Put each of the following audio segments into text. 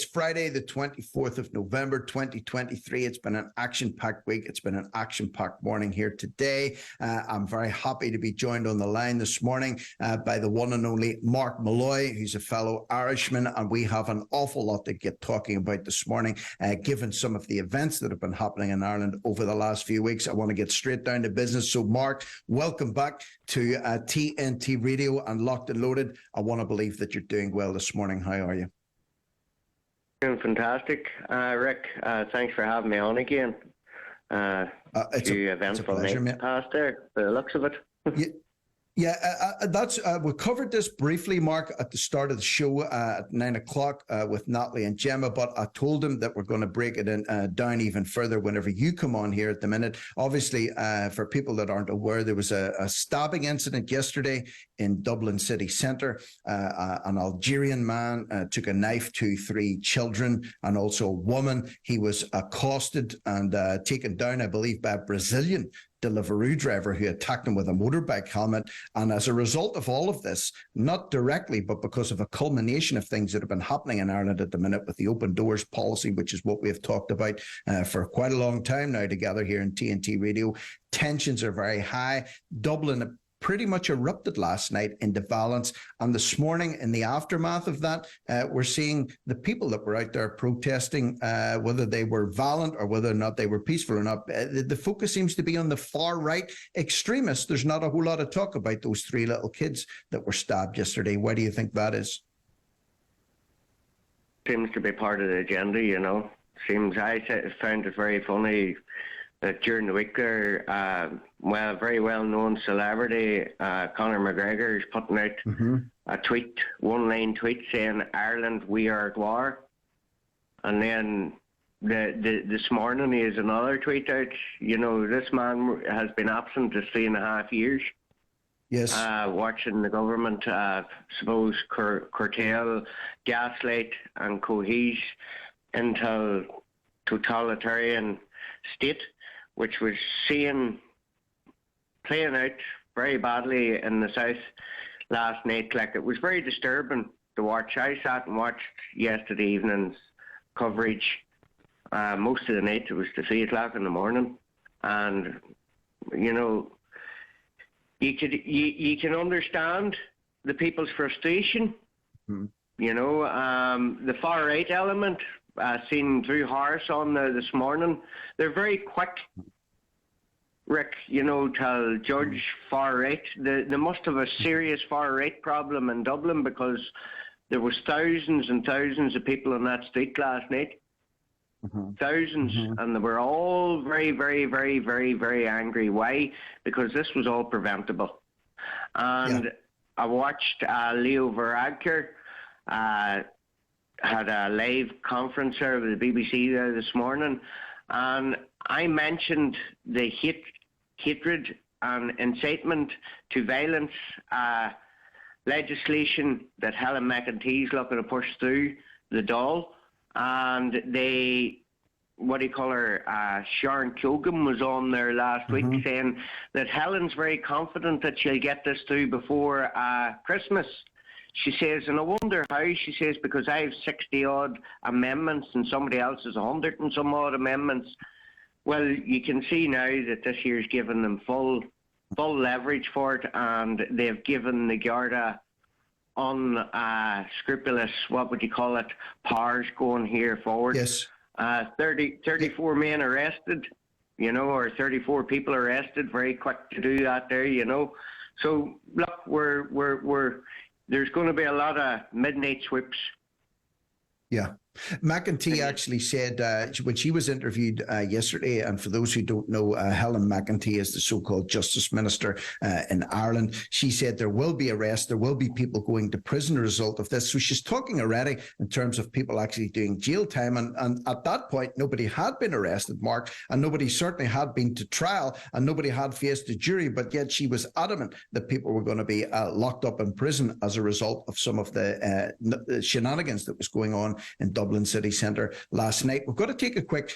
It's Friday, the 24th of November, 2023. It's been an action-packed week. It's been an action-packed morning here today. I'm very happy to be joined on the line this morning by the one and only Mark Malloy, who's a fellow Irishman, and we have an awful lot to get talking about this morning, given some of the events that have been happening in Ireland over the last few weeks. I want to get straight down to business. So, Mark, welcome back to TNT Radio and Locked and Loaded. I want to believe that you're doing well this morning. How are you? Doing fantastic, Rick. Thanks for having me on again. It's a pleasure, mate. Past there, the looks of it. That's we covered this briefly, Mark, at the start of the show at 9 o'clock with Natalie and Gemma, but I told them that we're going to break it down even further whenever you come on here at the minute. Obviously, for people that aren't aware, there was a stabbing incident yesterday in Dublin city centre. An Algerian man took a knife to 3 children and also a woman. He was accosted and taken down, I believe, by a Brazilian Deliveroo driver who attacked him with a motorbike helmet. And as a result of all of this, not directly, but because of a culmination of things that have been happening in Ireland at the minute with the open doors policy, which is what we have talked about for quite a long time now together here in TNT Radio, tensions are very high. Dublin pretty much erupted last night into violence. And this morning, in the aftermath of that, we're seeing the people that were out there protesting, whether they were violent or whether or not they were peaceful or not. The focus seems to be on the far-right extremists. There's not a whole lot of talk about those 3 little kids that were stabbed yesterday. Why do you think that is? Seems to be part of the agenda, you know. I found it very funny that during the week there, a very well-known celebrity, Conor McGregor, is putting out a tweet, one-line tweet saying, "Ireland, we are at war." And then this morning he has another tweet out. You know, this man has been absent for 3.5 years. Yes. Watching the government, curtail, gaslight and cohese into totalitarian state, which was playing out very badly in the south last night. Like, it was very disturbing to watch. I sat and watched yesterday evening's coverage most of the night. It was to 3 o'clock in the morning, and you know, you can understand the people's frustration. You know, the far right element. Seen through Harris on this morning, they're very quick, Rick, you know, to judge far right. They must have a serious far right problem in Dublin, because there was thousands and thousands of people on that street last night. Thousands, and they were all very, very, very, very, very angry. Why? Because this was all preventable. And I watched Leo Varadkar had a live conference there with the BBC there this morning, and I mentioned the hatred and incitement to violence legislation that Helen McEntee is looking to push through the Dáil, and Sharon Keoghan was on there last week saying that Helen's very confident that she'll get this through before Christmas. She says, and I wonder how. She says, because I have 60-odd amendments and somebody else has 100 and some odd amendments. Well, you can see now that this year's given them full leverage for it, and they've given the Garda unscrupulous, what would you call it, powers going here forward. Yes. 34 men arrested, you know, or 34 people arrested. Very quick to do that there, you know. So look, there's going to be a lot of midnight sweeps. Yeah. McEntee actually said when she was interviewed yesterday, and for those who don't know, Helen McEntee is the so-called Justice Minister in Ireland. She said there will be arrests, there will be people going to prison as a result of this. So she's talking already in terms of people actually doing jail time. And at that point, nobody had been arrested, Mark, and nobody certainly had been to trial, and nobody had faced a jury. But yet she was adamant that people were going to be locked up in prison as a result of some of the shenanigans that was going on in Dublin Dublin city centre last night. We've got to take a quick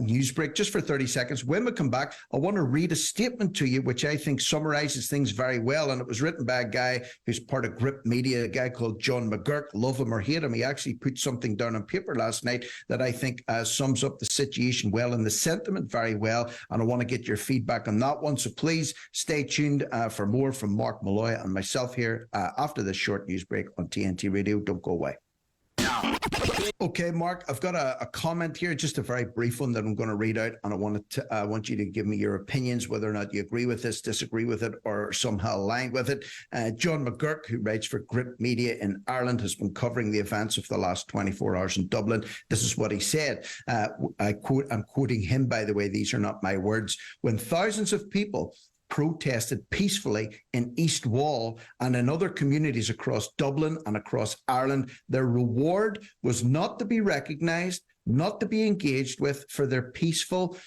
news break just for 30 seconds. When we come back, I want to read a statement to you, which I think summarises things very well. And it was written by a guy who's part of Grip Media, a guy called John McGurk. Love him or hate him. He actually put something down on paper last night that I think sums up the situation well and the sentiment very well. And I want to get your feedback on that one. So please stay tuned for more from Mark Malloy and myself here after this short news break on TNT Radio. Don't go away. Okay, Mark, I've got a comment here, just a very brief one that I'm going to read out, and I want you to give me your opinions, whether or not you agree with this, disagree with it, or somehow align with it. John McGurk, who writes for Grip Media in Ireland, has been covering the events of the last 24 hours in Dublin. This is what he said. I'm quoting him, by the way. These are not my words. When thousands of people protested peacefully in East Wall and in other communities across Dublin and across Ireland, their reward was not to be recognised, not to be engaged with for their peaceful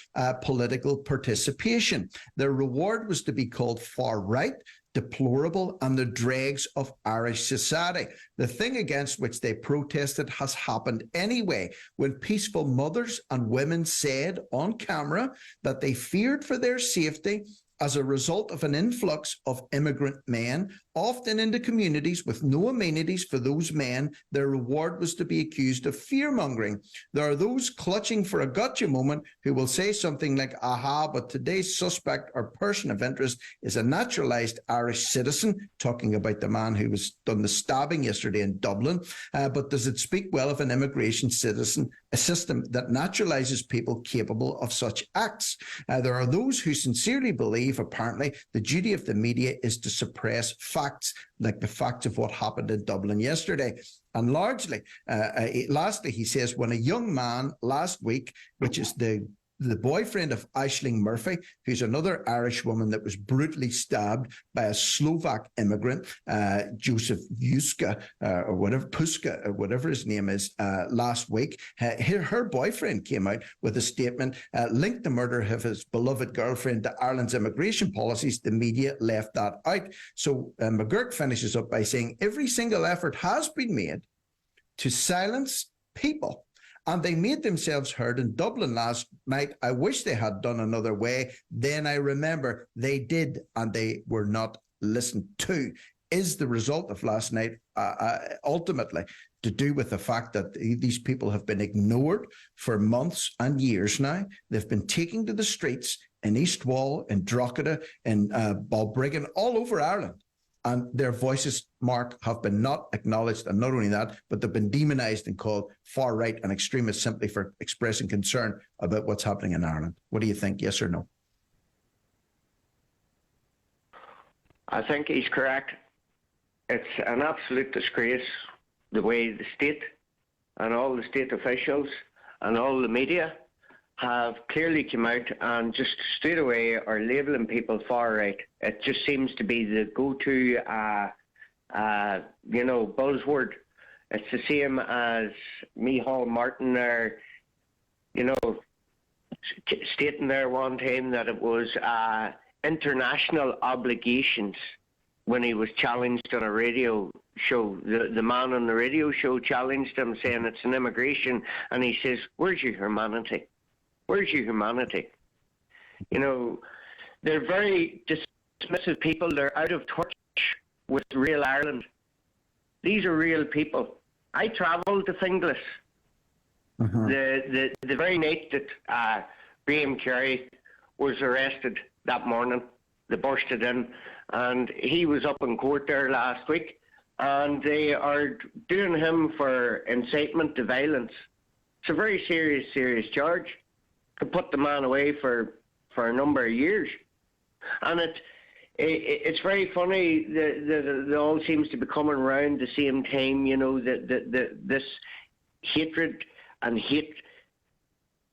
political participation. Their reward was to be called far right, deplorable, and the dregs of Irish society. The thing against which they protested has happened anyway. When peaceful mothers and women said on camera that they feared for their safety as a result of an influx of immigrant men, often into communities with no amenities for those men, their reward was to be accused of fear-mongering. There are those clutching for a gotcha moment who will say something like, aha, but today's suspect or person of interest is a naturalised Irish citizen, talking about the man who was done the stabbing yesterday in Dublin. But does it speak well of an immigration citizen, a system that naturalises people capable of such acts? There are those who sincerely believe, apparently, the duty of the media is to suppress facts, like the facts of what happened in Dublin yesterday. And largely, lastly, he says, when a young man last week, which is the boyfriend of Aisling Murphy, who's another Irish woman that was brutally stabbed by a Slovak immigrant, Joseph Puska, or whatever his name is, last week. Her boyfriend came out with a statement, linked the murder of his beloved girlfriend to Ireland's immigration policies. The media left that out. So McGurk finishes up by saying, every single effort has been made to silence people, and they made themselves heard in Dublin last night. I wish they had done another way. Then I remember they did, and they were not listened to. Is the result of last night ultimately to do with the fact that these people have been ignored for months and years now? They've been taken to the streets in East Wall, in Drogheda, in Balbriggan, all over Ireland. And their voices, Mark, have been not acknowledged. And not only that, but they've been demonised and called far right and extremists simply for expressing concern about what's happening in Ireland. What do you think, yes or no? I think he's correct. It's an absolute disgrace the way the state and all the state officials and all the media have clearly come out and just straight away are labelling people far right. It just seems to be the go-to, buzzword. It's the same as Micheál Martin there, stating there one time that it was international obligations when he was challenged on a radio show. The man on the radio show challenged him, saying it's an immigration, and he says, where's your humanity? Where's your humanity? They're very dismissive people. They're out of touch with real Ireland. These are real people. I travelled to Finglas the very night that Graham Carey was arrested that morning. They bursted in, and he was up in court there last week, and they are doing him for incitement to violence. It's a very serious charge. Could put the man away for a number of years. And it's very funny that it all seems to be coming around the same time, this hatred and hate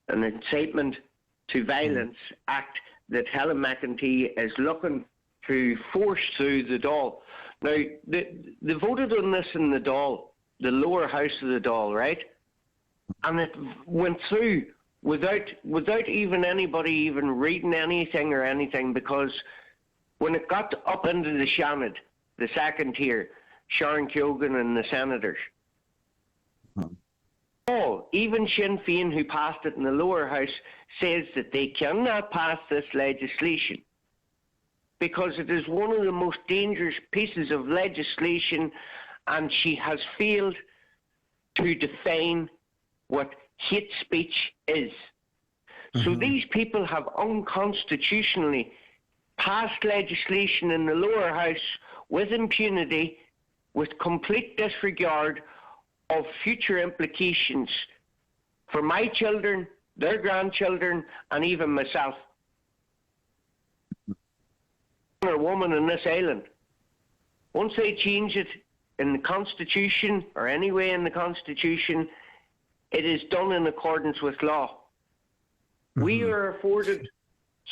and incitement to violence act that Helen McEntee is looking to force through the Dáil. Now, they voted on this in the Dáil, the lower house of the Dáil, right? And it went through without even anybody even reading anything or anything, because when it got up into the Seanad, the second tier, Sharon Keoghan and the senators, All, even Sinn Féin, who passed it in the lower house, says that they cannot pass this legislation because it is one of the most dangerous pieces of legislation, and she has failed to define what hate speech is. So these people have unconstitutionally passed legislation in the lower house with impunity, with complete disregard of future implications for my children, their grandchildren, and even myself. Or woman in this island. Once they change it in the Constitution, or any way in the Constitution, it is done in accordance with law. We are afforded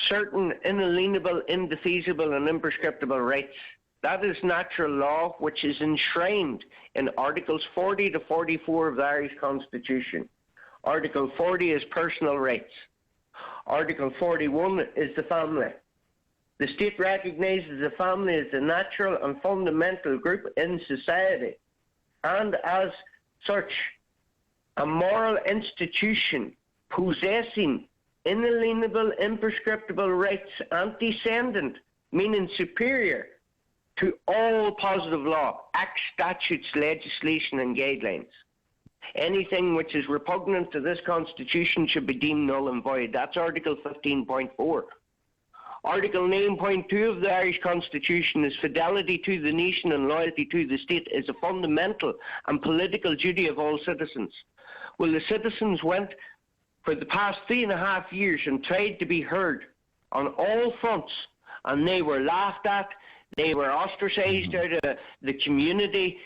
certain inalienable, indefeasible, and imprescriptible rights. That is natural law, which is enshrined in Articles 40 to 44 of the Irish Constitution. Article 40 is personal rights. Article 41 is the family. The state recognises the family as a natural and fundamental group in society, and as such, a moral institution possessing inalienable, imprescriptible rights, antecedent, meaning superior to all positive law, acts, statutes, legislation, and guidelines. Anything which is repugnant to this Constitution should be deemed null and void. That's Article 15.4. Article 9.2 of the Irish Constitution is fidelity to the nation and loyalty to the state is a fundamental and political duty of all citizens. Well, the citizens went for the past 3.5 years and tried to be heard on all fronts, and they were laughed at, they were ostracized out of the community,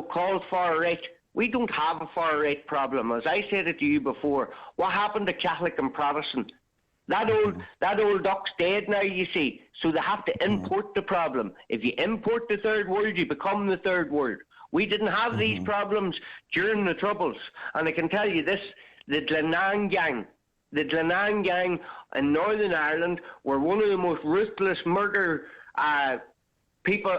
called far right. We don't have a far right problem. As I said it to you before, what happened to Catholic and Protestant? That old duck's dead now, you see, so they have to import the problem. If you import the third world, you become the third world. We didn't have these problems during the Troubles, and I can tell you this, the Glenanne gang in Northern Ireland were one of the most ruthless murder people,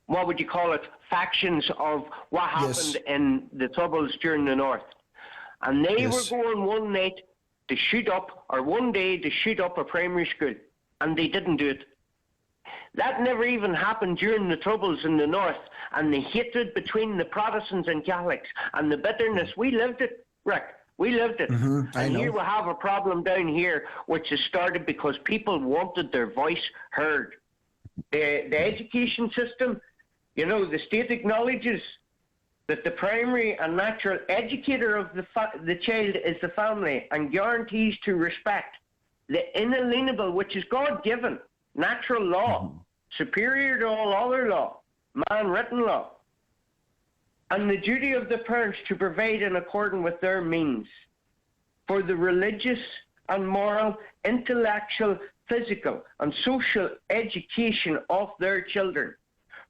what would you call it, factions of what happened in the Troubles during the North. And they were going one night to shoot up, or one day to shoot up a primary school, and they didn't do it. That never even happened during the Troubles in the North, and the hatred between the Protestants and Catholics, and the bitterness. We lived it, Rick. We lived it. And here we have a problem down here, which has started because people wanted their voice heard. The education system, the state acknowledges that the primary and natural educator of the child is the family, and guarantees to respect the inalienable, which is God-given, natural law, superior to all other law, man-written law, and the duty of the parents to provide in accordance with their means for the religious and moral, intellectual, physical, and social education of their children.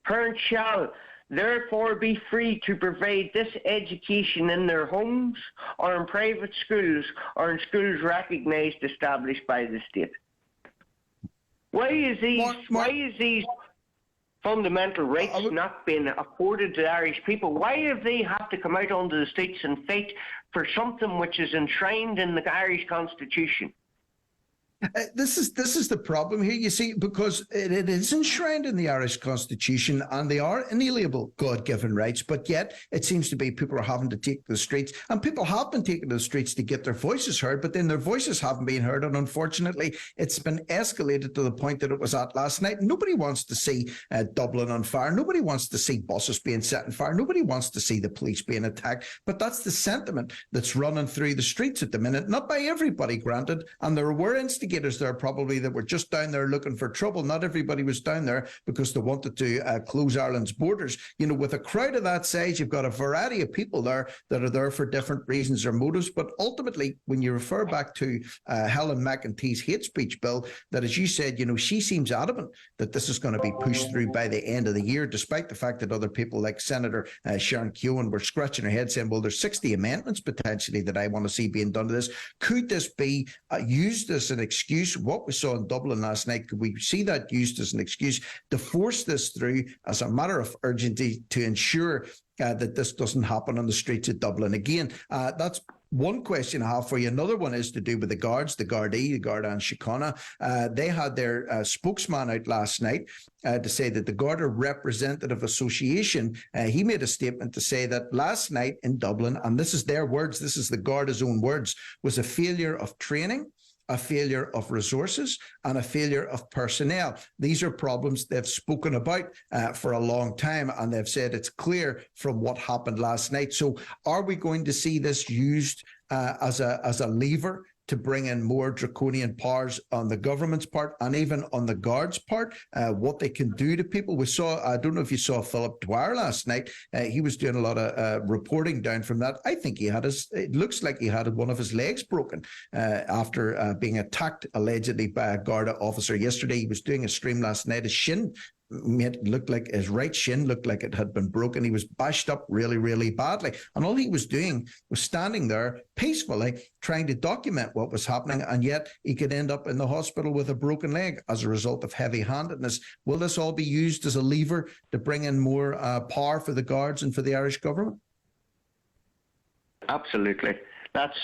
Parents shall therefore be free to provide this education in their homes or in private schools or in schools recognised, established by the state. Why is these fundamental rights not being afforded to the Irish people? Why have they have to come out onto the streets and fight for something which is enshrined in the Irish Constitution? This is the problem here, you see, because it is enshrined in the Irish Constitution, and they are inalienable God-given rights, but yet it seems to be people are having to take to the streets, and people have been taking to the streets to get their voices heard, but then their voices haven't been heard, and unfortunately it's been escalated to the point that it was at last night. Nobody wants to see Dublin on fire. Nobody wants to see buses being set on fire. Nobody wants to see the police being attacked, but that's the sentiment that's running through the streets at the minute, not by everybody, granted, and there were instigators there probably that were just down there looking for trouble. Not everybody was down there because they wanted to close Ireland's borders. With a crowd of that size, you've got a variety of people there that are there for different reasons or motives. But ultimately, when you refer back to Helen McEntee's hate speech bill, that, as you said, she seems adamant that this is going to be pushed through by the end of the year, despite the fact that other people like Senator Sharon Keown were scratching her head saying, well, there's 60 amendments potentially that I want to see being done to this. Could this be used as an excuse excuse. What we saw in Dublin last night, could we see that used as an excuse to force this through as a matter of urgency to ensure that this doesn't happen on the streets of Dublin again? That's one question I have for you. Another one is to do with the guards, the Gardaí, the Garda and Síochána. They had their spokesman out last night to say that the Garda Representative Association, he made a statement to say that last night in Dublin, and this is their words, this is the Garda's own words, was a failure of training, a failure of resources, and a failure of personnel. These are problems they've spoken about for a long time, and they've said it's clear from what happened last night. So are we going to see this used as a lever to bring in more draconian powers on the government's part and even on the guards' part, what they can do to people? We saw, I don't know if you saw Philip Dwyer last night. He was doing a lot of reporting down from that. I think it looks like he had one of his legs broken after being attacked allegedly by a Garda officer yesterday. He was doing a stream last night. His shin looked like his right shin looked like it had been broken. He was bashed up really, really badly. And all he was doing was standing there peacefully trying to document what was happening. And yet he could end up in the hospital with a broken leg as a result of heavy-handedness. Will this all be used as a lever to bring in more power for the guards and for the Irish government? Absolutely. That's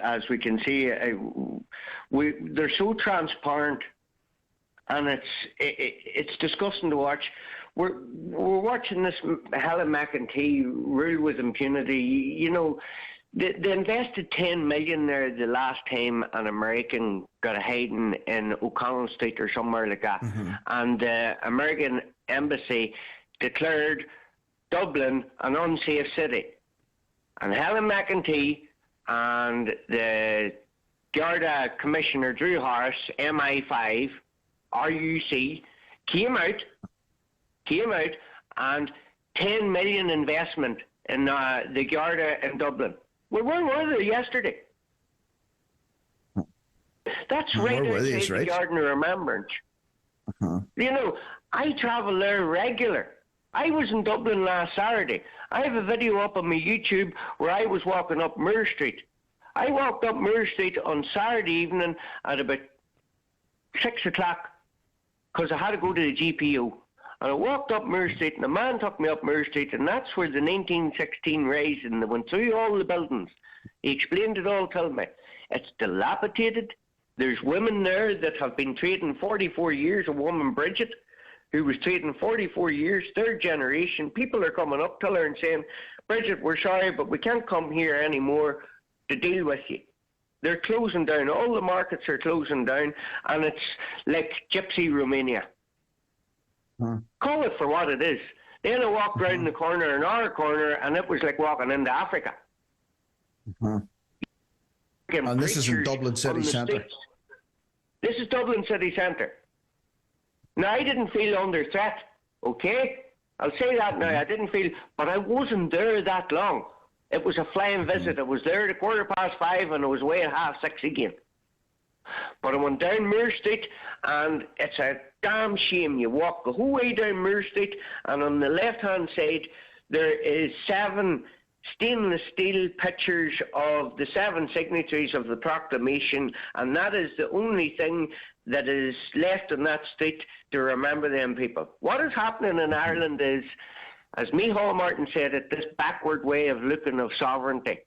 as we can see, they're so transparent. And it's disgusting to watch. We're watching this Helen McEntee rule with impunity. You know, they invested 10 million there the last time an American got a hiding in O'Connell Street or somewhere like that, and the American embassy declared Dublin an unsafe city. And Helen McEntee and the Garda Commissioner Drew Harris, MI5. RUC came out and 10 million investment in the Garda in Dublin. Well, where were they yesterday? That's right outside the Garden of Remembrance. You know, I travel there regular. I was in Dublin last Saturday. I have a video up on my YouTube where I was walking up Moore Street. I walked up Moore Street on Saturday evening at about 6 o'clock. Because I had to go to the GPO. And I walked up Moore Street, and a man took me up Moore Street, and that's where the 1916 rising, they went through all the buildings. He explained it all to me. It's dilapidated. There's women there that have been trading 44 years, a woman, Bridget, who was trading 44 years, third generation. People are coming up to her and saying, Bridget, we're sorry, but we can't come here anymore to deal with you. They're closing down. All the markets are closing down, and it's like Gypsy Romania. Call it for what it is. Then I walked round the corner in our corner, and it was like walking into Africa. And this is in Dublin City Centre. This is Dublin City Centre. Now, I didn't feel under threat, okay? I'll say that now. I didn't feel, but I wasn't there that long. It was a flying visit. I was there at 5:15 and I was away at 6:30 again. But I went down Moore Street, and it's a damn shame. You walk the whole way down Moore Street, and on the left-hand side, there is 7 stainless steel pictures of the 7 signatories of the proclamation, and that is the only thing that is left on that street to remember them people. What is happening in Ireland is, as Micheál Martin said, it this backward way of looking of sovereignty.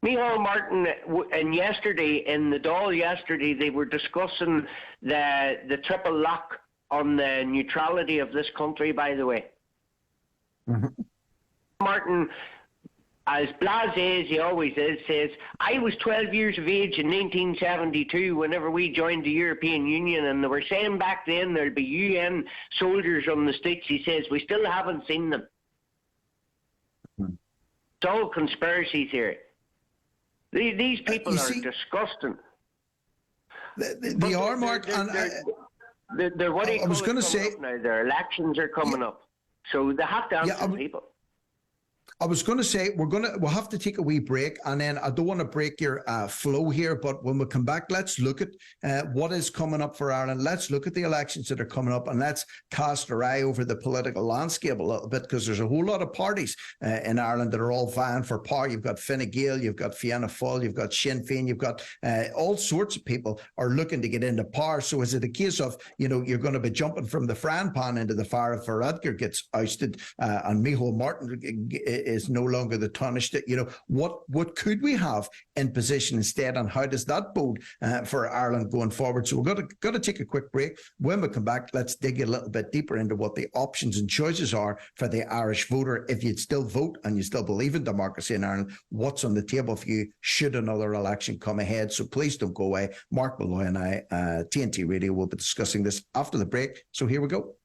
Micheál Martin, and yesterday, in the Dáil yesterday, they were discussing the triple lock on the neutrality of this country, by the way. Martin, as blasé as he always is, says, I was 12 years of age in 1972 whenever we joined the European Union, and they were saying back then there'll be UN soldiers on the streets. He says, we still haven't seen them. It's all conspiracy theory. These people are disgusting. They are, Mark. They're what I was going to say. Now their elections are coming up, so they have to answer people. I was going to say we'll have to take a wee break, and then I don't want to break your flow here, but when we come back, let's look at what is coming up for Ireland. Let's look at the elections that are coming up, and let's cast our eye over the political landscape a little bit, because there's a whole lot of parties in Ireland that are all vying for power. You've got Fine Gael, you've got Fianna Fáil, you've got Sinn Féin, you've got all sorts of people are looking to get into power. So is it a case of, you're going to be jumping from the frying pan into the fire if Varadkar gets ousted and Micheál Martin is no longer the tarnished? What could we have in position instead, and how does that bode for Ireland going forward? So we're got to take a quick break. When we come back, let's dig a little bit deeper into what the options and choices are for the Irish voter. If you'd still vote and you still believe in democracy in Ireland, what's on the table for you should another election come ahead? So please don't go away. Mark Malloy and I, TNT Radio, will be discussing this after the break. So here we go.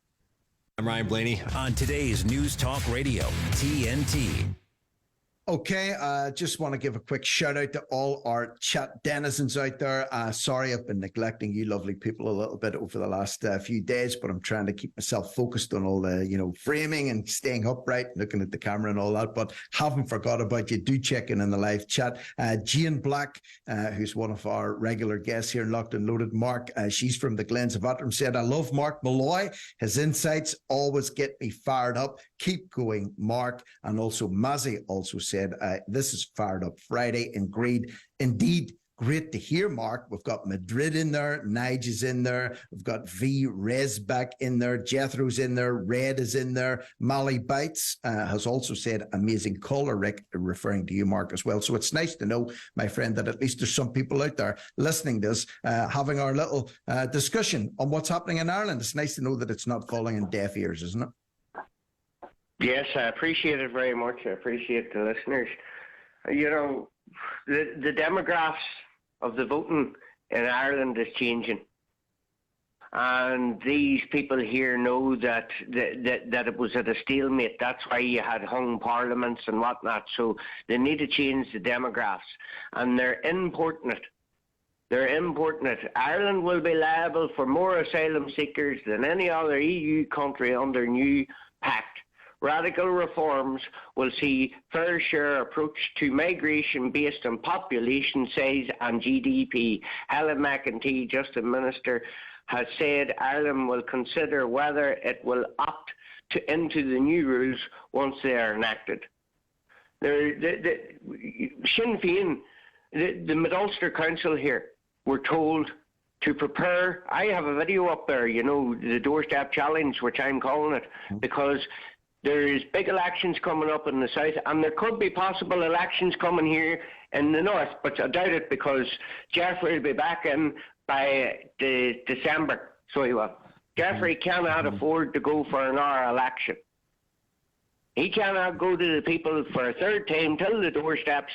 I'm Ryan Blaney on today's News Talk Radio, TNT. Okay, just want to give a quick shout out to all our chat denizens out there. Sorry, I've been neglecting you lovely people a little bit over the last few days, but I'm trying to keep myself focused on all the, framing and staying upright, looking at the camera and all that, but haven't forgot about you. Do check in the live chat. Jane Black, who's one of our regular guests here in Locked and Loaded. Mark, she's from the Glens of Antrim, said, I love Mark Malloy. His insights always get me fired up. Keep going, Mark. And also Mazzy also said, this is Fired Up Friday. Indeed, great to hear, Mark. We've got Madrid in there, Nigel's in there, we've got V Resback in there, Jethro's in there, Red is in there, Molly Bites has also said amazing caller, Rick, referring to you, Mark, as well. So it's nice to know, my friend, that at least there's some people out there listening to us, having our little discussion on what's happening in Ireland. It's nice to know that it's not falling in deaf ears, isn't it? Yes, I appreciate it very much. I appreciate the listeners. The demographics of the voting in Ireland is changing. And these people here know that it was at a stalemate. That's why you had hung parliaments and whatnot. So they need to change the demographics. And they're importing it. Ireland will be liable for more asylum seekers than any other EU country under new pact. Radical reforms will see fair share approach to migration based on population size and GDP. Helen McEntee, Justice Minister, has said Ireland will consider whether it will opt into the new rules once they are enacted. Sinn Féin, the Mid-Ulster Council here, were told to prepare. I have a video up there, the Doorstep Challenge, which I'm calling it, because there's big elections coming up in the south, and there could be possible elections coming here in the north, but I doubt it, because Jeffrey will be back in by December. So he will. Jeffrey cannot afford to go for another election. He cannot go to the people for a third time till the doorsteps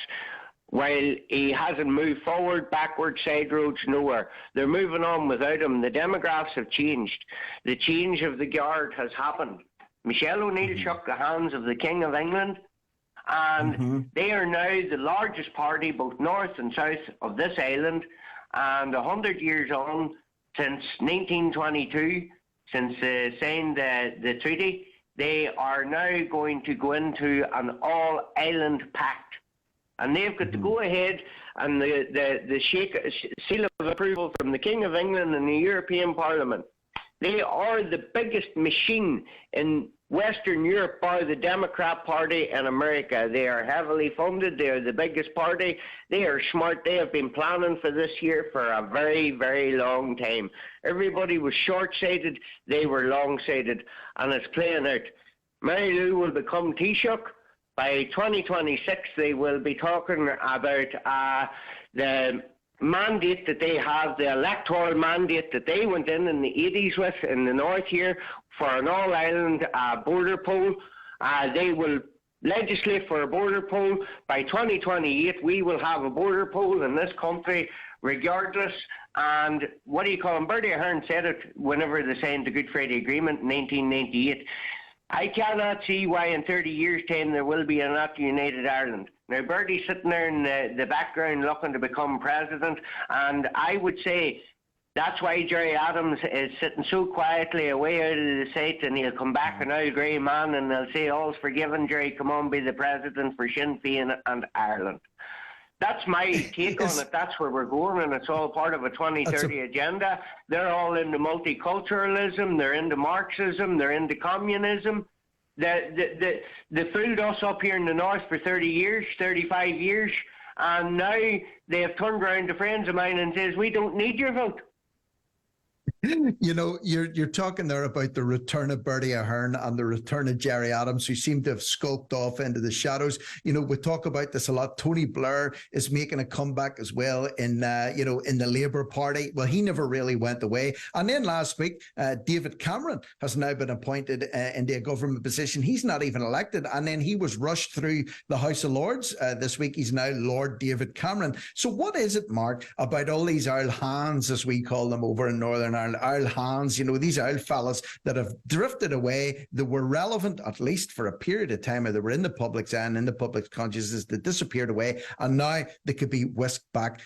while he hasn't moved forward, backward, side roads, nowhere. They're moving on without him. The demographics have changed. The change of the guard has happened. Michelle O'Neill shook the hands of the King of England, and they are now the largest party, both north and south of this island, and 100 years on, since 1922, since they signed the treaty, they are now going to go into an all-island pact. And they've got to go ahead, and the seal of approval from the King of England and the European Parliament. They are the biggest machine in Western Europe by the Democrat Party in America. They are heavily funded. They are the biggest party. They are smart. They have been planning for this year for a very, very long time. Everybody was short-sighted. They were long-sighted. And it's playing out. Mary Lou will become Taoiseach. By 2026, they will be talking about the mandate that they have, the electoral mandate that they went in the 80s with in the north here for an all-island border poll. They will legislate for a border poll. By 2028, we will have a border poll in this country regardless. And what do you call him? Bertie Ahern said it whenever they signed the Good Friday Agreement in 1998. I cannot see why in 30 years' time there will be a not united Ireland. Now, Bertie's sitting there in the background looking to become president, and I would say That's why Jerry Adams is sitting so quietly away out of the sight, and he'll come back an old grey man, and they'll say, all's forgiven, Jerry, come on, be the president for Sinn Féin and Ireland. That's my take on it. That's where we're going, and it's all part of a 2030 agenda. They're all into multiculturalism, they're into Marxism, they're into communism. They fooled us up here in the north for 30 years, 35 years, and now they have turned around to friends of mine and says, we don't need your vote. You know, you're talking there about the return of Bertie Ahern and the return of Jerry Adams, who seem to have skulked off into the shadows. You know, we talk about this a lot. Tony Blair is making a comeback as well in the Labour Party. Well, he never really went away. And then last week, David Cameron has now been appointed into a government position. He's not even elected. And then he was rushed through the House of Lords this week. He's now Lord David Cameron. So what is it, Mark, about all these old hands, as we call them over in Northern Ireland, old hands, you know, these old fellas that have drifted away, that were relevant at least for a period of time, or they were in the public's eye and in the public's consciousness, that disappeared away, and now they could be whisked back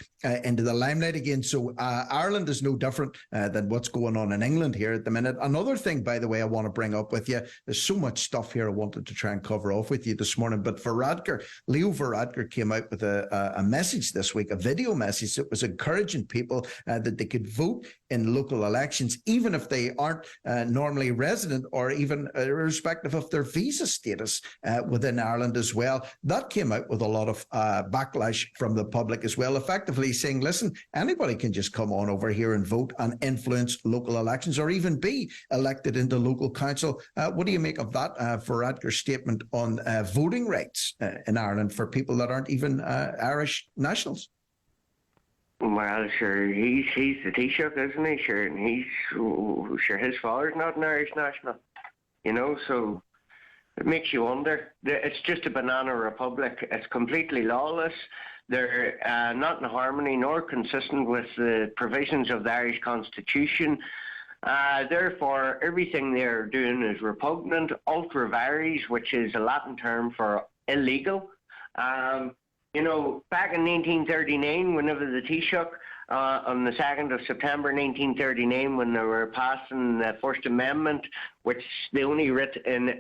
into the limelight again. So Ireland is no different than what's going on in England here at the minute. Another thing, by the way, I want to bring up with you, there's so much stuff here I wanted to try and cover off with you this morning, but Leo Varadkar came out with a message this week, a video message that was encouraging people that they could vote in local elections, even if they aren't normally resident, or even irrespective of their visa status within Ireland as well. That came out with a lot of backlash from the public as well, effectively saying, listen, anybody can just come on over here and vote and influence local elections, or even be elected into local council. What do you make of that Varadkar's statement on voting rights in Ireland for people that aren't even Irish nationals? Well, sure, he's the Taoiseach, isn't he? Sure, and his father's not an Irish national, you know, so it makes you wonder. It's just a banana republic. It's completely lawless. They're not in harmony nor consistent with the provisions of the Irish Constitution. Therefore, everything they're doing is repugnant. Ultra vires, which is a Latin term for illegal. You know, back in 1939, whenever the Taoiseach, on the 2nd of September 1939, when they were passing the First Amendment, which they only writ in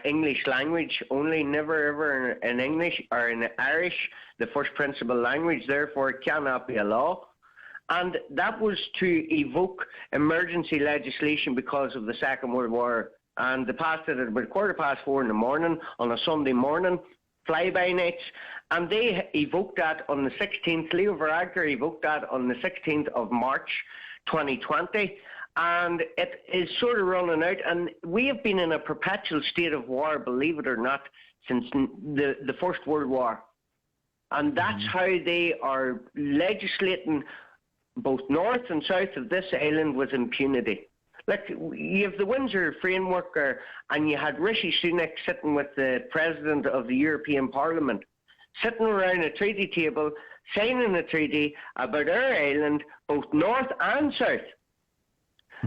English language, only, never ever in English or in Irish, the first principal language, therefore it cannot be a law. And that was to evoke emergency legislation because of the Second World War. And they passed it at about 4:15 in the morning on a Sunday morning, fly-by nights, and they evoked that on the 16th. Leo Varadkar evoked that on the 16th of March 2020, and it is sort of running out, and we have been in a perpetual state of war, believe it or not, since the First World War. And that's how they are legislating both north and south of this island with impunity. Like, you have the Windsor framework, and you had Rishi Sunak sitting with the President of the European Parliament, sitting around a treaty table, signing a treaty about our island, both north and south.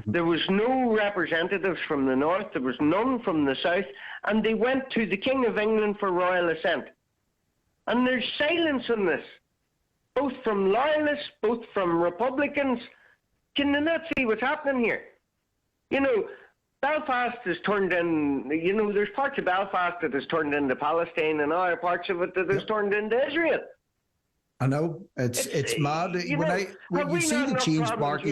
There was no representatives from the north, there was none from the south, and they went to the King of England for royal assent. And there's silence on this, both from loyalists, both from Republicans. Can they not see what's happening here? You know, Belfast has turned in, you know, there's parts of Belfast that has turned into Palestine, and other parts of it that has turned into Israel. I know, it's mad. When you see the change, Mark,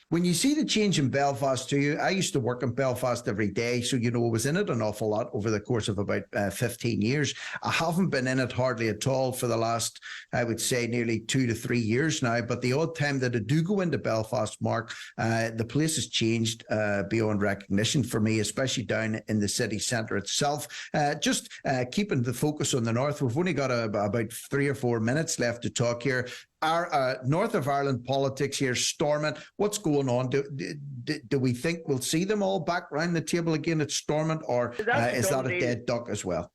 when you see the change in Belfast too, I used to work in Belfast every day, so, you know, I was in it an awful lot over the course of about 15 years. I haven't been in it hardly at all for the last, I would say, nearly 2 to 3 years now. But the odd time that I do go into Belfast, Mark, the place has changed beyond recognition for me, especially down in the city centre itself. Just keeping the focus on the north, we've only got about 3 or 4 minutes left to talk here. Our North of Ireland politics here storming. What's going on? Do we think we'll see them all back round the table again at Stormont, or is that a dead duck as well?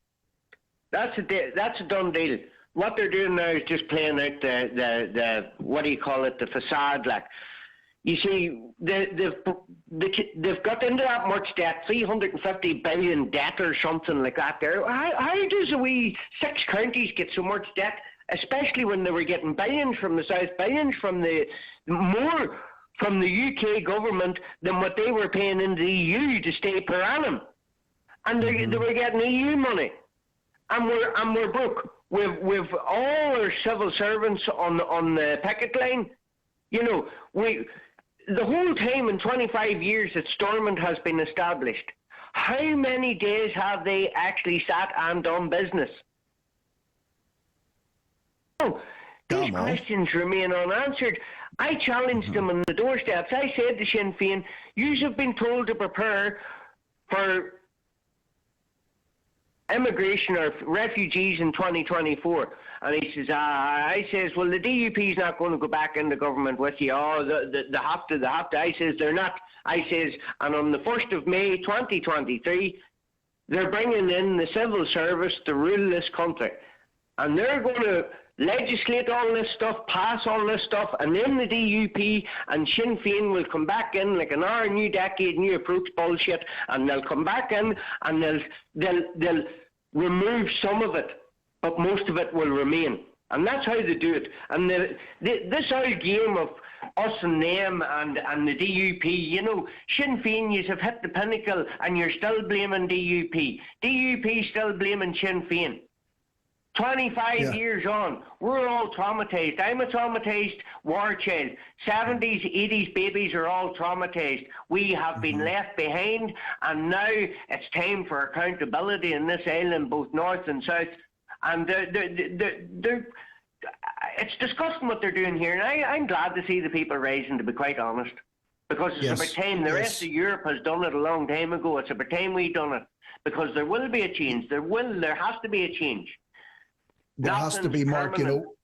That's a done deal. What they're doing now is just playing out the what do you call it, the facade. Like, you see, they've got into that much debt, 350 billion debt or something like that. There, how does a wee 6 counties get so much debt? especially when they were getting billions from the South, billions from more from the UK government than what they were paying into the EU to stay per annum. And they were getting EU money. And we're broke. We've all our civil servants on the picket line. You know, the whole time in 25 years that Stormont has been established, how many days have they actually sat and done business? Oh, these questions remain unanswered. I challenged them on the doorsteps. I said to Sinn Féin, you have been told to prepare for immigration or refugees in 2024. And he says, I says, well, the DUP's not going to go back into government with you. Oh, they have to. I says, they're not. I says, and on the 1st of May, 2023, they're bringing in the civil service to rule this country. And they're going to legislate all this stuff, pass all this stuff, and then the DUP and Sinn Féin will come back in like an hour, new decade, new approach bullshit, and they'll come back in and they'll remove some of it, but most of it will remain. And that's how they do it. And this whole game of us and them and the DUP, you know, Sinn Féin, you have hit the pinnacle and you're still blaming DUP. DUP still blaming Sinn Féin. 25 years on, we're all traumatized. I'm a traumatized war child. 70s, 80s babies are all traumatized. We have been left behind, and now it's time for accountability in this island, both north and south. And it's disgusting what they're doing here. And I'm glad to see the people rising, to be quite honest, because it's about time. The rest of Europe has done it a long time ago. It's about time we done it, because there will be a change. There has to be a change. There has to be, Mark, you know,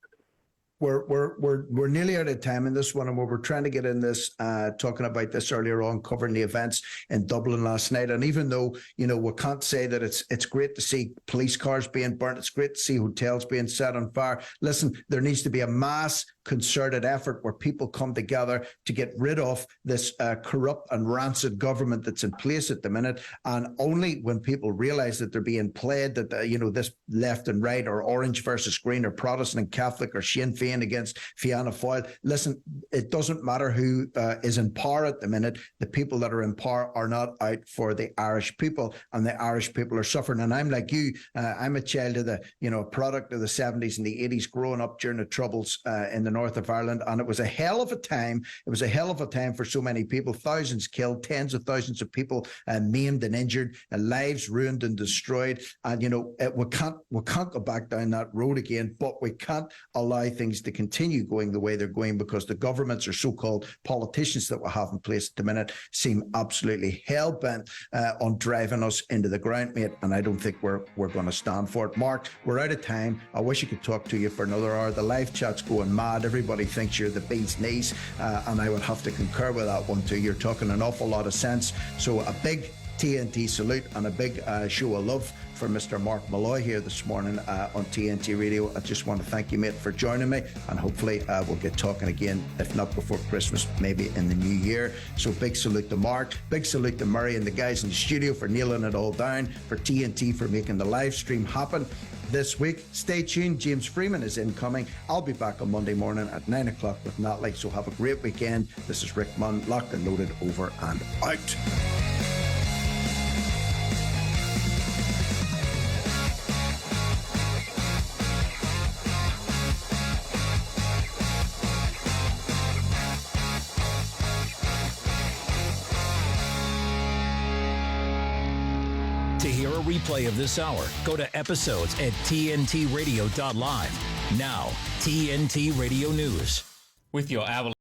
we're nearly out of time in this one, and we were trying to get in this, talking about this earlier on, covering the events in Dublin last night. And even though, you know, we can't say that it's great to see police cars being burnt, it's great to see hotels being set on fire. Listen, there needs to be a mass concerted effort where people come together to get rid of this corrupt and rancid government that's in place at the minute. And only when people realize that they're being played, that, you know, this left and right, or orange versus green, or Protestant and Catholic, or Sinn Féin against Fianna Fáil. Listen, it doesn't matter who is in power at the minute. The people that are in power are not out for the Irish people, and the Irish people are suffering. And I'm like you, I'm a child of the, you know, product of the 70s and the 80s, growing up during the Troubles in the north of Ireland. And it was a hell of a time. It was a hell of a time for so many people. Thousands killed, tens of thousands of people maimed and injured, lives ruined and destroyed. And, you know, we can't go back down that road again, but we can't allow things to continue going the way they're going, because the governments or so-called politicians that we have in place at the minute seem absolutely hell-bent on driving us into the ground, mate. And I don't think we're going to stand for it. Mark, we're out of time. I wish I could talk to you for another hour. The live chat's going mad. Everybody thinks you're the bee's knees, and I would have to concur with that one too. You're talking an awful lot of sense. So a big TNT salute and a big show of love for Mr. Mark Malloy here this morning on TNT Radio. I just want to thank you, mate, for joining me, and hopefully we'll get talking again, if not before Christmas, maybe in the new year. So big salute to Mark, big salute to Murray and the guys in the studio for nailing it all down, for TNT for making the live stream happen this week. Stay tuned. James Freeman is incoming. I'll be back on Monday morning at 9 o'clock with Natalie. So have a great weekend. This is Rick Munn, locked and loaded, over and out. To hear a replay of this hour, go to episodes at tntradio.live. Now, TNT Radio News. With your Avalanche